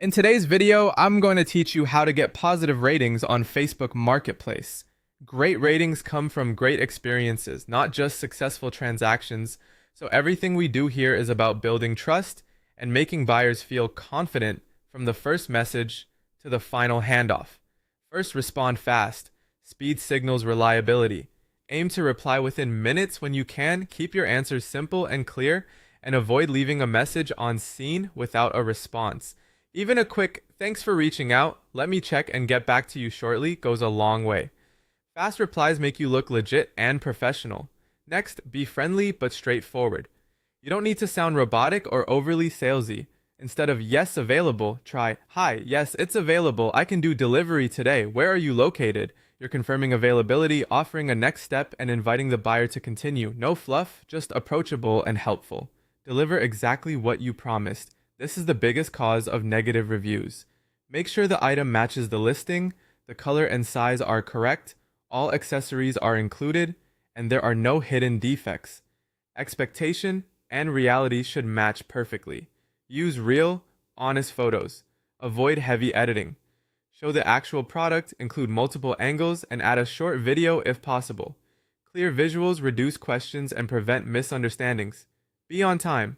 In today's video, I'm going to teach you how to get positive ratings on Facebook Marketplace. Great ratings come from great experiences, not just successful transactions. So everything we do here is about building trust and making buyers feel confident from the first message to the final handoff. First, respond fast. Speed signals reliability. Aim to reply within minutes when you can. Keep your answers simple and clear, and avoid leaving a message on scene without a response. Even a quick "thanks for reaching out, let me check and get back to you shortly" goes a long way. Fast replies make you look legit and professional. Next, be friendly but straightforward. You don't need to sound robotic or overly salesy. Instead of "yes, available," try "hi, yes, it's available. I can do delivery today. Where are you located?" You're confirming availability, offering a next step, and inviting the buyer to continue. No fluff, just approachable and helpful. Deliver exactly what you promised. This is the biggest cause of negative reviews. Make sure the item matches the listing, the color and size are correct, all accessories are included, and there are no hidden defects. Expectation and reality should match perfectly. Use real, honest photos. Avoid heavy editing. Show the actual product, include multiple angles, and add a short video if possible. Clear visuals reduce questions and prevent misunderstandings. Be on time.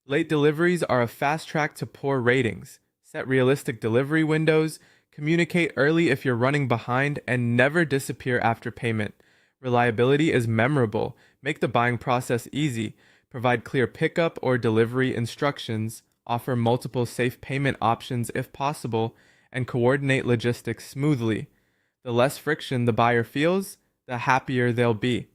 Late deliveries are a fast track to poor ratings. Set realistic delivery windows, communicate early if you're running behind, and never disappear after payment. Reliability is memorable. Make the buying process easy. Provide clear pickup or delivery instructions. Offer multiple safe payment options if possible, and coordinate logistics smoothly. The less friction the buyer feels, the happier they'll be.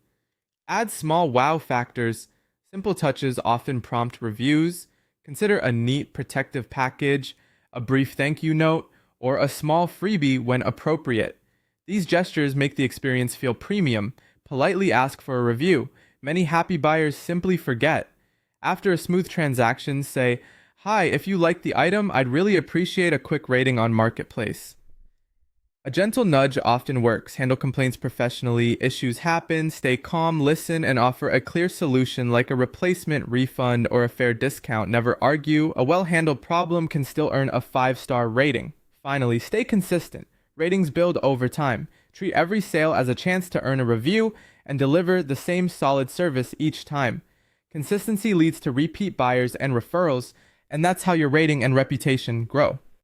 Add small wow factors. Simple touches often prompt reviews. Consider a neat protective package, a brief thank you note, or a small freebie when appropriate. These gestures make the experience feel premium. Politely ask for a review. Many happy buyers simply forget. After a smooth transaction, say, "Hi, if you like the item, I'd really appreciate a quick rating on Marketplace." A gentle nudge often works. Handle complaints professionally. Issues happen. Stay calm, listen, and offer a clear solution like a replacement, refund, or a fair discount. Never argue. A well-handled problem can still earn a 5-star rating. Finally, stay consistent. Ratings build over time. Treat every sale as a chance to earn a review and deliver the same solid service each time. Consistency leads to repeat buyers and referrals, and that's how your rating and reputation grow.